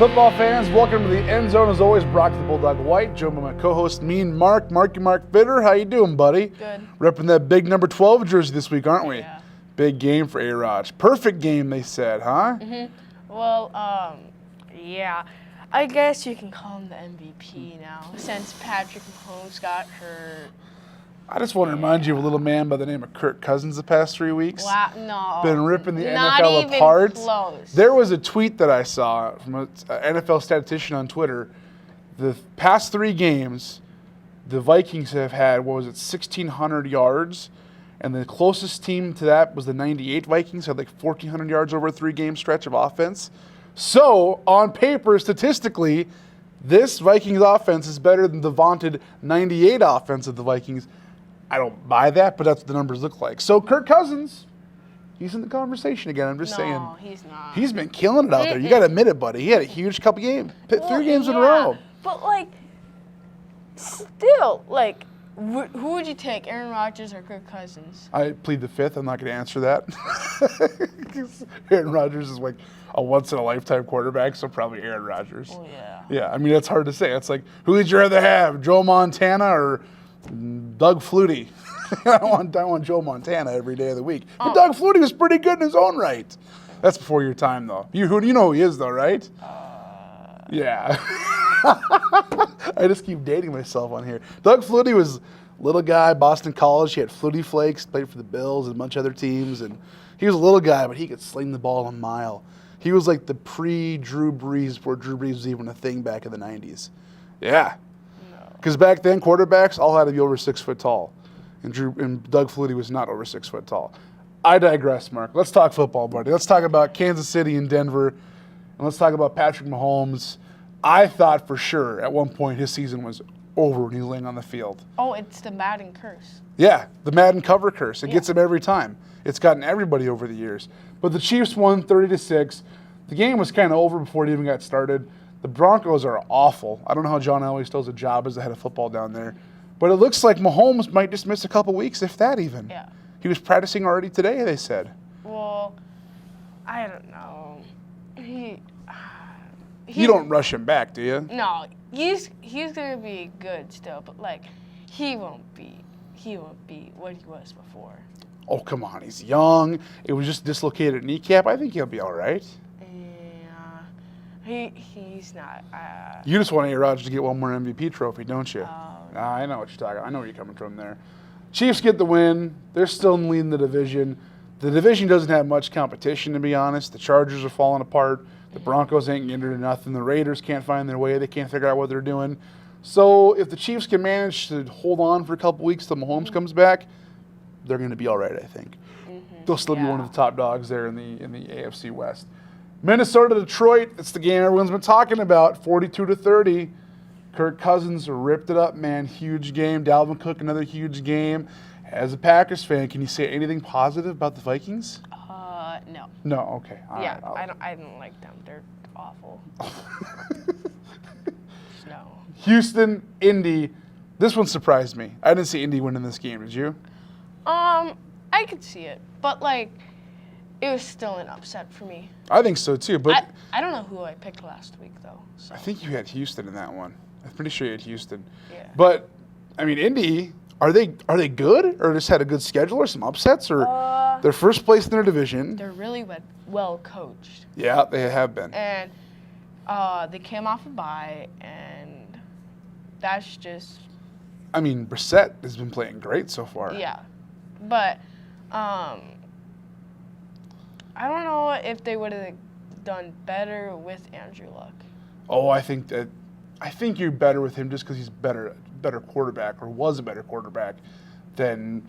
Football fans, welcome to the End Zone. As always, Brock the Bulldog White, joined by my co-host, me and Mark Fitter. How you doing, buddy? Good. Repping that big number 12 jersey this week, aren't we? Yeah. Big game for A-Rod. Perfect game, they said, huh? Well, yeah. I guess you can call him the MVP now, since Patrick Mahomes got hurt. I just want to remind you of a little man by the name of Kirk Cousins the past 3 weeks. Wow, no. Been ripping the Not NFL even apart. Close. There was a tweet that I saw from an NFL statistician on Twitter. The past 3 games, the Vikings have had, 1,600 yards. And the closest team to that was the 98 Vikings, had like 1,400 yards over a 3-game stretch of offense. So, on paper, statistically, this Vikings offense is better than the vaunted 98 offense of the Vikings. I don't buy that, but that's what the numbers look like. So, Kirk Cousins, he's in the conversation again. I'm just saying. No, he's not. He's been killing it out there. You got to admit it, buddy. He had a huge couple games. 3 games in a row. But, like, still, like, who would you take, Aaron Rodgers or Kirk Cousins? I plead the fifth. I'm not going to answer that. Aaron Rodgers is like a once-in-a-lifetime quarterback, so probably Aaron Rodgers. Oh, yeah. Yeah, I mean, that's hard to say. It's like, who would you rather have, Joe Montana or Doug Flutie? I want Joe Montana every day of the week. But Doug Flutie was pretty good in his own right. That's before your time, though. You know who he is, though, right? Yeah. I just keep dating myself on here. Doug Flutie was little guy, Boston College. He had Flutie Flakes, played for the Bills and a bunch of other teams. And he was a little guy, but he could sling the ball a mile. He was like the pre-Drew Brees, before Drew Brees was even a thing back in the 90s. Yeah. Because back then, quarterbacks all had to be over 6 foot tall. And Doug Flutie was not over 6 foot tall. I digress, Mark. Let's talk football, buddy. Let's talk about Kansas City and Denver. And let's talk about Patrick Mahomes. I thought for sure at one point his season was over when he was laying on the field. Oh, it's the Madden curse. Yeah, the Madden cover curse. It gets him every time. It's gotten everybody over the years. But the Chiefs won 30-6. The game was kind of over before it even got started. The Broncos are awful. I don't know how John Elway still has a job as the head of football down there. But it looks like Mahomes might just miss a couple weeks, if that even. Yeah. He was practicing already today, they said. Well, I don't know. You don't rush him back, do you? No, he's gonna be good still, but like he won't be what he was before. Oh, come on, he's young. It was just dislocated kneecap. I think he'll be all right. Yeah, he's not. You just want A-Rod to get one more MVP trophy, don't you? No. I know what you're talking about. I know where you're coming from there. Chiefs get the win. They're still leading the division. The division doesn't have much competition, to be honest. The Chargers are falling apart. The Broncos ain't getting into nothing. The Raiders can't find their way. They can't figure out what they're doing. So if the Chiefs can manage to hold on for a couple weeks till Mahomes comes back, they're going to be all right, I think. They'll still be one of the top dogs there in the AFC West. Minnesota, Detroit, it's the game everyone's been talking about, 42-30. Kirk Cousins ripped it up, man. Huge game. Dalvin Cook, another huge game. As a Packers fan, can you say anything positive about the Vikings? No. No, okay. All yeah, right, I don't like them. They're awful. No. Houston, Indy. This one surprised me. I didn't see Indy winning this game. Did you? I could see it, but like, it was still an upset for me. I think so too, but I don't know who I picked last week though. So. I think you had Houston in that one. I'm pretty sure you had Houston. Yeah. But I mean, Indy, are they good, or just had a good schedule, or some upsets, or they're first place in their division? They're really well coached. Yeah, they have been. And they came off a bye, and that's just. I mean, Brissett has been playing great so far. Yeah, but I don't know if they would have done better with Andrew Luck. Oh, I think you're better with him just because he's better quarterback, or was a better quarterback than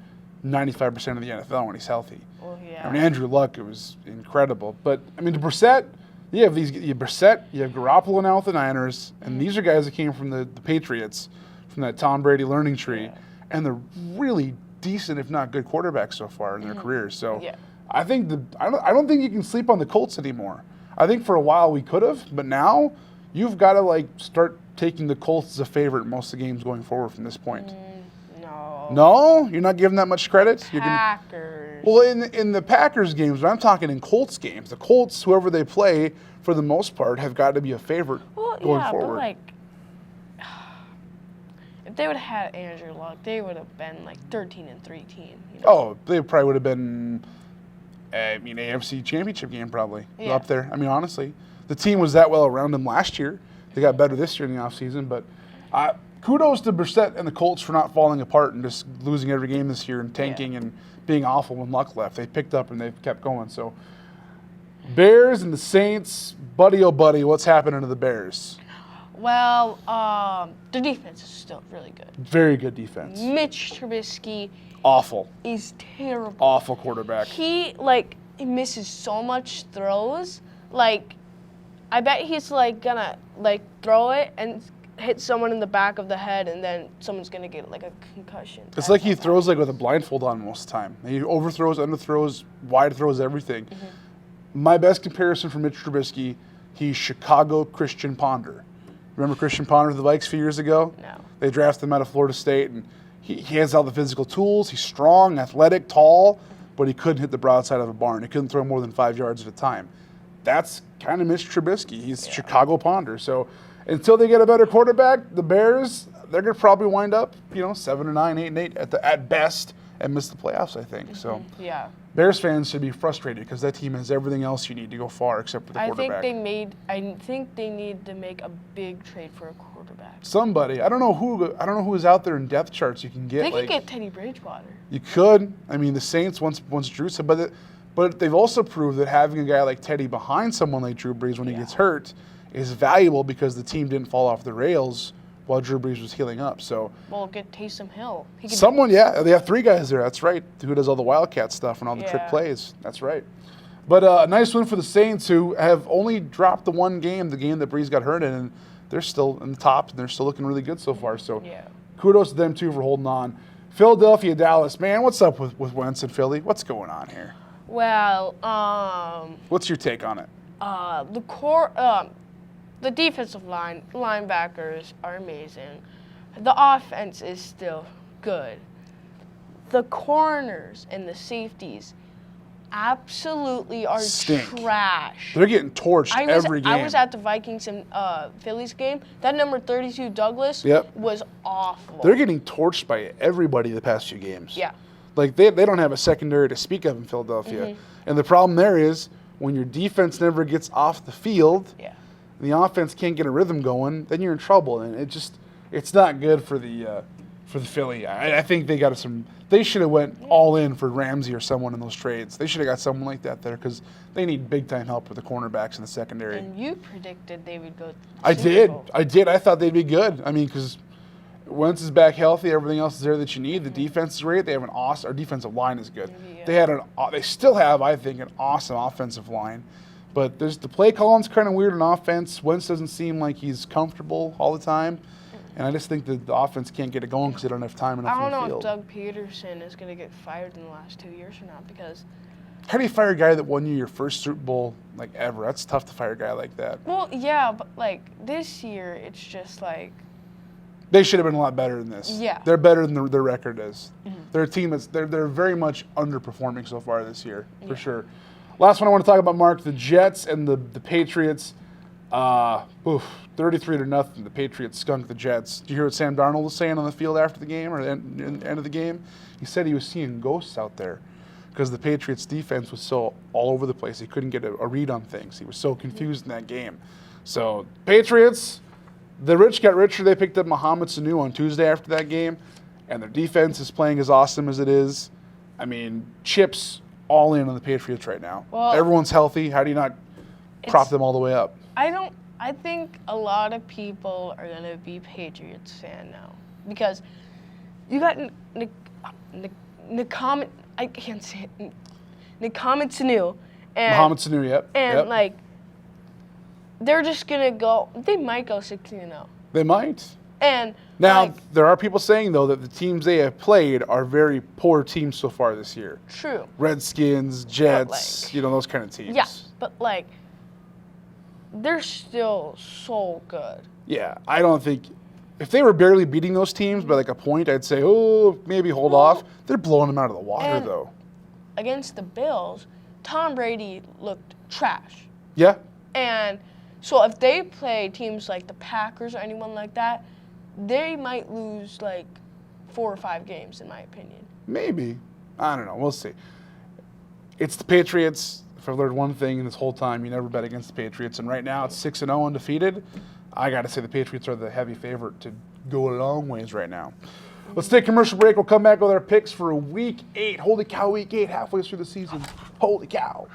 95% of the NFL when he's healthy. Well, yeah. I mean, Andrew Luck, it was incredible. But I mean, the Brissett, you have Brissett, you have Garoppolo now with the Niners, and these are guys that came from the Patriots, from that Tom Brady learning tree, and they're really decent, if not good, quarterbacks so far in their careers. So I think I don't think you can sleep on the Colts anymore. I think for a while we could have, but now you've got to start taking the Colts as a favorite in most of the games going forward from this point. No. No? You're not giving that much credit? Packers. Well, in the Packers games, but I'm talking in Colts games. The Colts, whoever they play, for the most part, have got to be a favorite going forward. But like, if they would have had Andrew Luck, they would have been like 13-3 team. You know? Oh, they probably would have been, AFC Championship game probably up there. I mean, honestly, the team was that well around them last year. They got better this year in the offseason, but kudos to Brissett and the Colts for not falling apart and just losing every game this year and tanking and being awful when Luck left. They picked up and they've kept going. So, Bears and the Saints, buddy, oh buddy, what's happening to the Bears? Well, the defense is still really good. Very good defense. Mitch Trubisky Awful. is terrible. Awful quarterback. He misses so much throws. Like, I bet he's gonna throw it and hit someone in the back of the head, and then someone's gonna get a concussion. It's like he throws with a blindfold on most of the time. He overthrows, underthrows, wide throws, everything. Mm-hmm. My best comparison for Mitch Trubisky, he's Chicago Christian Ponder. Remember Christian Ponder with the Vikes a few years ago? No. They drafted him out of Florida State, and he has all the physical tools. He's strong, athletic, tall, but he couldn't hit the broadside of a barn. He couldn't throw more than 5 yards at a time. That's kind of Mitch Trubisky. He's Chicago Ponder. So until they get a better quarterback, the Bears, they're going to probably wind up, 7-9, 8-8 at best and miss the playoffs, I think. So Yeah. Bears fans should be frustrated because that team has everything else you need to go far except for the quarterback. I think they need to make a big trade for a quarterback. Somebody. I don't know who is out there in depth charts you can get. They could get Teddy Bridgewater. You could. I mean, the Saints once Drew said, but they've also proved that having a guy like Teddy behind someone like Drew Brees when he gets hurt is valuable because the team didn't fall off the rails while Drew Brees was healing up. So Get Taysom Hill. They have 3 guys there. That's right. Who does all the Wildcat stuff and all the trick plays. That's right. But a nice win for the Saints, who have only dropped the one game, the game that Brees got hurt in, and they're still in the top, and they're still looking really good so far. So kudos to them, too, for holding on. Philadelphia, Dallas. Man, what's up with Wentz and Philly? What's going on here? Well, what's your take on it? The defensive linebackers are amazing. The offense is still good. The corners and the safeties absolutely are trash. They're getting torched every game. I was at the Vikings and Phillies game. That number 32 Douglas was awful. They're getting torched by everybody the past few games. Yeah. Like they don't have a secondary to speak of in Philadelphia. Mm-hmm. And the problem there is when your defense never gets off the field, the offense can't get a rhythm going, then you're in trouble. And it's not good for the Philly. I think they should have went all in for Ramsey or someone in those trades. They should have got someone like that there because they need big time help with the cornerbacks in the secondary. And you predicted they would go to the I Super Bowl. did. I thought they'd be good. I mean, because Wentz is back healthy, everything else is there that you need. The defense is great. They have our defensive line is good. They still have, I think, an awesome offensive line. But the play calling's kind of weird on offense. Wentz doesn't seem like he's comfortable all the time. And I just think that the offense can't get it going because they don't have time enough I in the don't know field. if Doug Peterson is going to get fired in the last 2 years or not because... How do you fire a guy that won you your first Super Bowl ever? That's tough to fire a guy like that. Well, yeah, but this year it's just They should have been a lot better than this. Yeah. They're better than their record is. Mm-hmm. They're a team they're very much underperforming so far this year, for sure. Last one I want to talk about, Mark, the Jets and the Patriots. 33-0. The Patriots skunked the Jets. Did you hear what Sam Darnold was saying on the field after the game or the end of the game? He said he was seeing ghosts out there because the Patriots defense was so all over the place. He couldn't get a read on things. He was so confused in that game. So Patriots, the rich got richer. They picked up Mohamed Sanu on Tuesday after that game, and their defense is playing as awesome as it is. I mean, chips all in on the Patriots right now. Well, everyone's healthy. How do you not prop them all the way up? I think a lot of people are going to be Patriots fan now because you got Nakamit, I can't say it, Nakamit Sanu. Mohamed Sanu, yep. And they're just going to go, they might go 16-0. They might. And now, there are people saying, though, that the teams they have played are very poor teams so far this year. True. Redskins, Jets, those kind of teams. Yeah, but they're still so good. Yeah, I don't think if they were barely beating those teams by a point, I'd say, maybe hold off. They're blowing them out of the water, though. against the Bills, Tom Brady looked trash. Yeah. And so if they play teams like the Packers or anyone like that, they might lose like 4 or 5 games, in my opinion. Maybe. I don't know. We'll see. It's the Patriots. If I've learned one thing in this whole time, you never bet against the Patriots. And right now it's 6-0 undefeated. I got to say the Patriots are the heavy favorite to go a long ways right now. Let's take a commercial break. We'll come back with our picks for Week 8. Holy cow, Week 8, halfway through the season. Holy cow.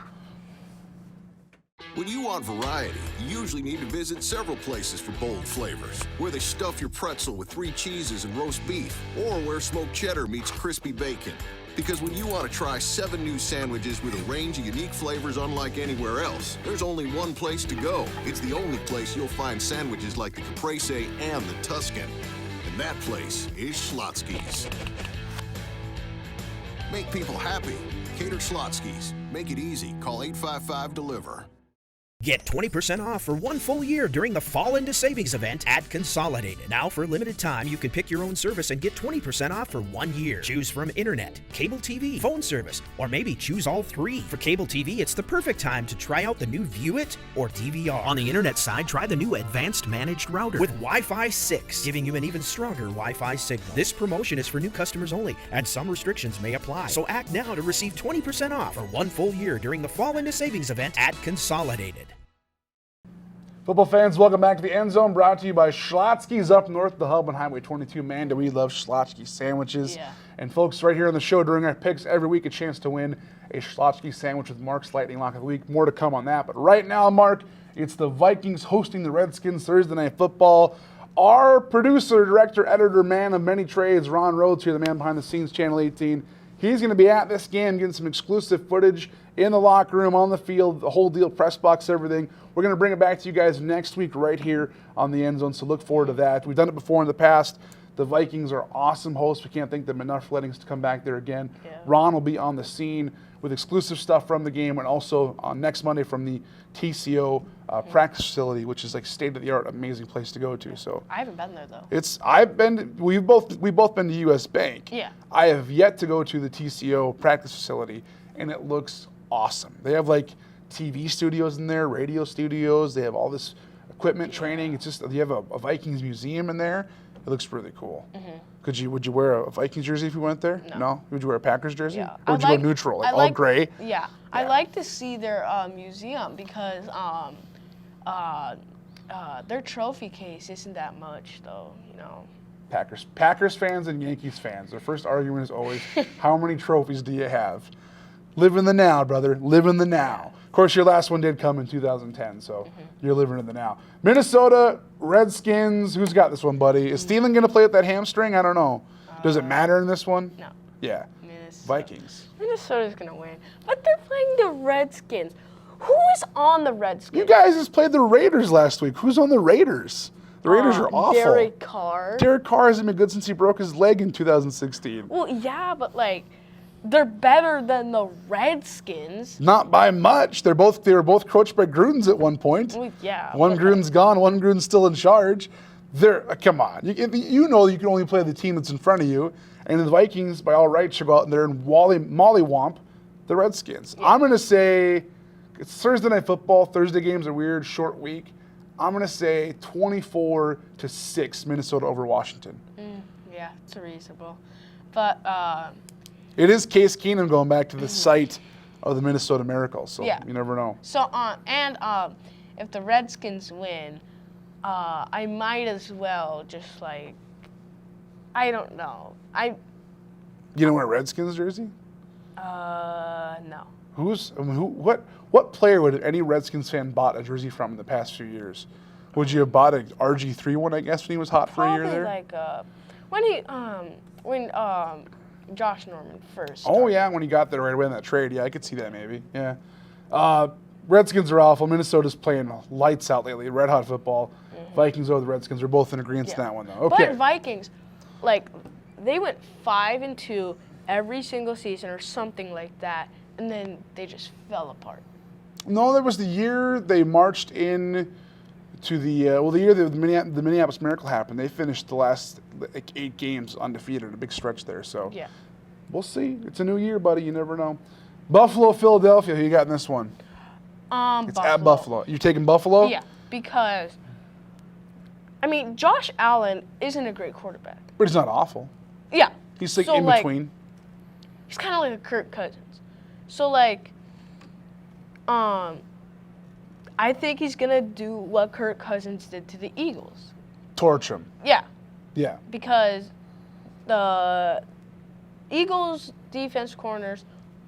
When you want variety, you usually need to visit several places for bold flavors. Where they stuff your pretzel with 3 cheeses and roast beef, or where smoked cheddar meets crispy bacon. Because when you want to try 7 new sandwiches with a range of unique flavors unlike anywhere else, there's only one place to go. It's the only place you'll find sandwiches like the Caprese and the Tuscan. And that place is Schlotzsky's. Make people happy. Cater Schlotzsky's. Make it easy. Call 855-DELIVER. Get 20% off for 1 full year during the Fall Into Savings event at Consolidated. Now, for a limited time, you can pick your own service and get 20% off for 1 year. Choose from internet, cable TV, phone service, or maybe choose all 3. For cable TV, it's the perfect time to try out the new View It or DVR. On the internet side, try the new Advanced Managed Router with Wi-Fi 6, giving you an even stronger Wi-Fi signal. This promotion is for new customers only, and some restrictions may apply. So act now to receive 20% off for 1 full year during the Fall Into Savings event at Consolidated. Football fans, welcome back to the End Zone, brought to you by Schlotzsky's up north, the hub on Highway 22. Man, do we love Schlotzsky sandwiches. Yeah. And folks, right here on the show during our picks every week, a chance to win a Schlotzsky sandwich with Mark's Lightning Lock of the Week. More to come on that. But right now, Mark, it's the Vikings hosting the Redskins Thursday Night Football. Our producer, director, editor, man of many trades, Ron Rhodes here, the man behind the scenes, Channel 18. He's going to be at this game getting some exclusive footage in the locker room, on the field, the whole deal, press box, everything. We're going to bring it back to you guys next week right here on the End Zone, so look forward to that. We've done it before in the past. The Vikings are awesome hosts. We can't thank them enough for letting us to come back there again. Yeah. Ron will be on the scene with exclusive stuff from the game, and also on next Monday from the TCO practice facility, which is like state-of-the-art, amazing place to go to. So I haven't been there though. we've both been to US Bank. Yeah. I have yet to go to the TCO practice facility, and it looks awesome. They have like TV studios in there, radio studios. They have all this equipment training. It's just, you have a Vikings museum in there. It looks really cool. Mm-hmm. Would you wear a Vikings jersey if you went there? No. Would you wear a Packers jersey? Yeah. Or would you go neutral, like all gray? Yeah. I like to see their museum because their trophy case isn't that much, though. You know. Packers fans and Yankees fans. Their first argument is always, how many trophies do you have? Live in the now, brother. Live in the now. Of course, your last one did come in 2010, so you're living in the now. Minnesota Redskins. Who's got this one, buddy? Is Thielen going to play with that hamstring? I don't know. Does it matter in this one? No. Yeah. Minnesota. Vikings. Minnesota's going to win. But they're playing the Redskins. Who is on the Redskins? You guys just played the Raiders last week. Who's on the Raiders? The Raiders are awful. Derek Carr. Derek Carr hasn't been good since he broke his leg in 2016. Well, yeah, but like, they're better than the Redskins. Not by much. They were both coached by Gruden's at one point. Well, yeah. One Gruden's gone. One Gruden's still in charge. Come on. You know you can only play the team that's in front of you. And the Vikings, by all rights, should go out there and mollywomp the Redskins. Yeah. I'm going to say it's Thursday Night Football. Thursday games are weird, short week. I'm going to say 24-6 Minnesota over Washington. Yeah, it's reasonable. But it is Case Keenum going back to the site of the Minnesota Miracle, so you never know. So, if the Redskins win, I might as well just like, I don't know. You don't wear a Redskins jersey? No. What player would any Redskins fan bought a jersey from in the past few years? Would you have bought a RG3 one, I guess, when he was hot for a year there? Probably like when Josh Norman first started. Oh yeah, when he got there right away in that trade. Yeah, I could see that maybe. Yeah. Redskins are awful. Minnesota's playing lights out lately. Red hot football. Vikings over the Redskins. They're both in agreement on that one though. Okay. But Vikings, they went 5-2 every single season or something like that, and then they just fell apart. No, there was the year they marched in to the year the Minneapolis Miracle happened. They finished the last 8 games undefeated, a big stretch there. So we'll see. It's a new year, buddy. You never know. Buffalo, Philadelphia. Who you got in this one? It's Buffalo. at Buffalo. You're taking Buffalo? Yeah, because, I mean, Josh Allen isn't a great quarterback. But he's not awful. Yeah. He's like So, in between. He's kind of like a Kirk Cousins. So, like, I think he's going to do what Kirk Cousins did to the Eagles. Torch him. Yeah, Yeah. because the Eagles' defense corners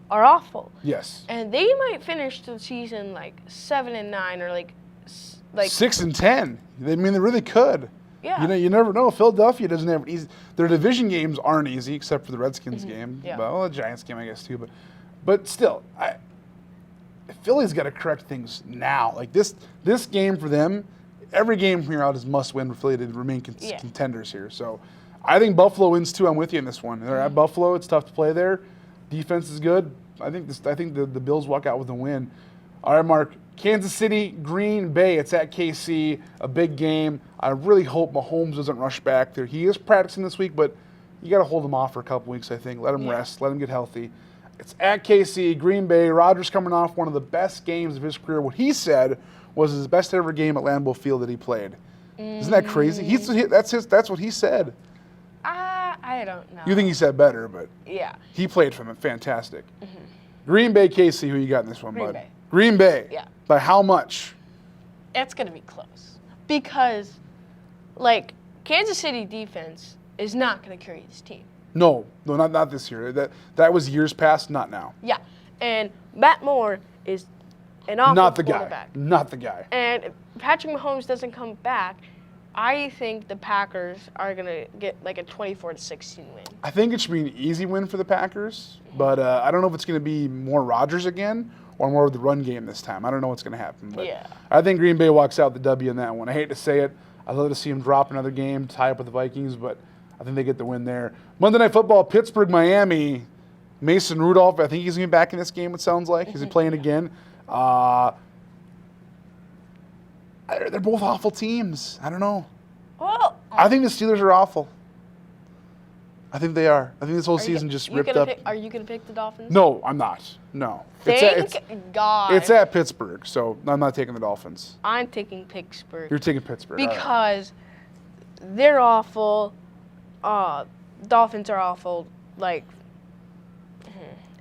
are awful. Yes. And they might finish the season like 7-9 or like 6-10. I mean, they really could. Yeah. You know, you never know. Philadelphia doesn't have it easy. Their division games aren't easy, except for the Redskins game. Yeah. Well, the Giants game, I guess, too. But still, Philly's got to correct things now. Like this game for them, every game from here out is must-win for Philly to remain contenders here. So I think Buffalo wins too. I'm with you in this one. They're at Buffalo. It's tough to play there. Defense is good. I think the Bills walk out with a win. All right, Mark. Kansas City, Green Bay. It's at KC. A big game. I really hope Mahomes doesn't rush back there. He is practicing this week, but you got to hold him off for a couple weeks, I think. Let him rest. Let him get healthy. It's at KC, Green Bay. Rodgers coming off one of the best games of his career. What he said was his best ever game at Lambeau Field that he played. Isn't that crazy? That's what he said. I don't know. You think he said better, but Yeah. he played from it. Fantastic. Green Bay, KC, who you got in this one, Green bud? Bay. Green Bay. Yeah. By how much? It's going to be close. Because, like, Kansas City defense is not going to carry this team. No, not this year. That was years past, not now. Yeah. And Matt Moore is an awful Not the quarterback. guy. Not the guy. And if Patrick Mahomes doesn't come back, I think the Packers are going to get like a 24-16 win. I think it should be an easy win for the Packers, but I don't know if it's going to be more Rodgers again or more of the run game this time. I don't know what's going to happen. But Yeah. I think Green Bay walks out the W in that one. I hate to say it. I'd love to see them drop another game, tie up with the Vikings, but I think they get the win there. Monday Night Football, Pittsburgh, Miami. Mason Rudolph, I think he's going to be back in this game, it sounds like. Is he playing again? They're both awful teams. I don't know. Well, I think the Steelers are awful. I think they are. I think this whole season just ripped up. Are you going to pick the Dolphins? No, I'm not. No. Thank God. It's at Pittsburgh, so I'm not taking the Dolphins. I'm taking Pittsburgh. You're taking Pittsburgh. all right. Because they're awful. Dolphins are awful. Like,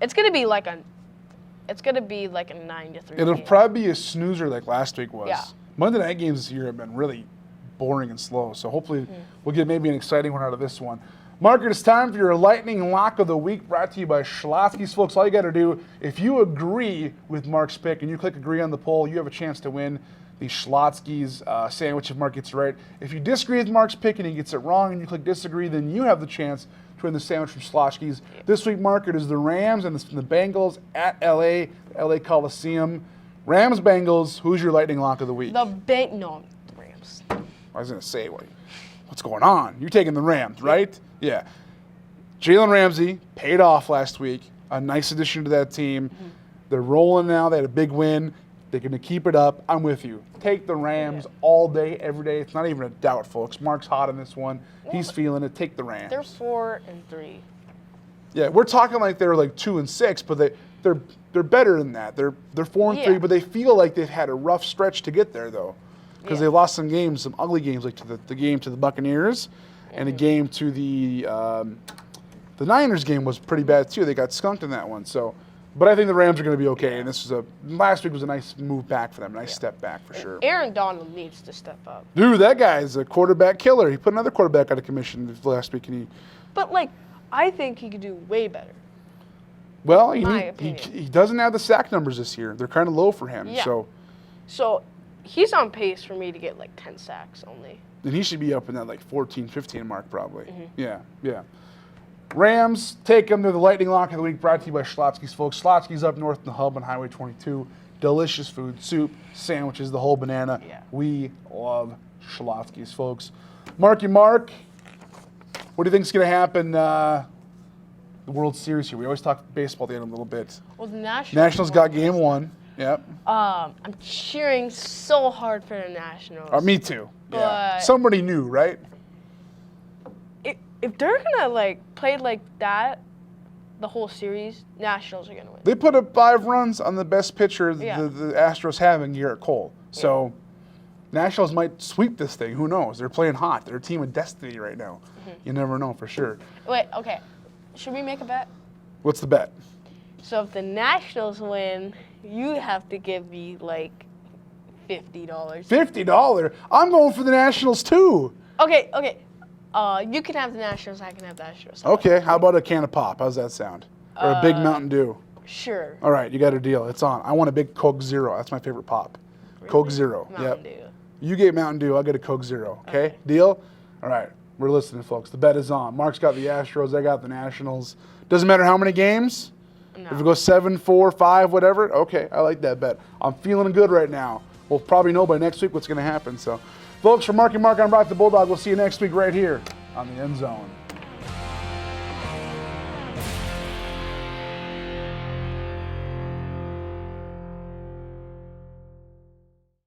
it's gonna be like a 9-3. It'll game. probably be a snoozer like last week was. Yeah. Monday night games this year have been really boring and slow, so hopefully we'll get maybe an exciting one out of this one. Margaret, it's time for your lightning lock of the week, brought to you by Schlotzsky's. Folks, all you got to do, if you agree with Mark's pick and you click agree on the poll, you have a chance to win the Schlotzsky's sandwich if Mark gets it right. If you disagree with Mark's pick and he gets it wrong and you click disagree, then you have the chance to win the sandwich from Schlotzsky's. This week, Mark, it is the Rams and the Bengals at LA Coliseum. Rams, Bengals, who's your lightning lock of the week? The Rams. I was going to say, what's going on? You're taking the Rams, right? Yeah. Jalen Ramsey paid off last week. A nice addition to that team. They're rolling now. They had a big win. They're going to keep it up. I'm with you. Take the Rams all day, every day. It's not even a doubt, folks. Mark's hot on this one. He's feeling it. Take the Rams. They're 4-3. Yeah, we're talking like they're like 2-6, but they're better than that. They're 4-3, but they feel like they've had a rough stretch to get there, though, because they lost some games, some ugly games, like to the game to the Buccaneers, and a game to the Niners game was pretty bad too. They got skunked in that one. So, but I think the Rams are going to be okay. And last week was a nice move back for them, a nice step back for sure. Aaron Donald needs to step up. Dude, that guy's a quarterback killer. He put another quarterback out of commission last week, and But like, I think he could do way better. Well, My he doesn't have the sack numbers this year. They're kind of low for him. Yeah. So he's on pace for me to get like 10 sacks only. then he should be up in that like 14, 15 mark probably. Yeah. Rams, take them. They're the lightning lock of the week, brought to you by Schlotzsky's, folks. Schlotzsky's up north in the hub on Highway 22. Delicious food, soup, sandwiches, the whole banana. Yeah. We love Schlotzsky's, folks. Marky Mark, what do you think is going to happen the World Series here? We always talk baseball at the end a little bit. Well, the Nationals got game one. Yep. I'm cheering so hard for the Nationals. Me too. Yeah. But- Somebody new, right? If they're gonna like play like that, the whole series, Nationals are gonna win. They put up 5 runs on the best pitcher Yeah. the Astros have in Garrett Cole. So Nationals might sweep this thing. Who knows? They're playing hot. They're a team of destiny right now. You never know for sure. Wait, okay. Should we make a bet? What's the bet? So if the Nationals win, you have to give me like $50. $50. I'm going for the Nationals too. Okay. You can have the Nationals. I can have the Astros. Okay, how about a can of pop? How's that sound? Or a big Mountain Dew? Sure. All right, you got a deal. It's on. I want a big Coke Zero. That's my favorite pop. Coke Zero. Mountain Yep. Dew. You get Mountain Dew. I'll get a Coke Zero. Okay? Deal? All right. We're listening, folks. The bet is on. Mark's got the Astros. I got the Nationals. Doesn't matter how many games. No. If it goes 7, 4, 5, whatever. Okay, I like that bet. I'm feeling good right now. We'll probably know by next week what's going to happen. So, folks, from Marky Mark, I'm Brock the Bulldog. We'll see you next week right here on the End Zone.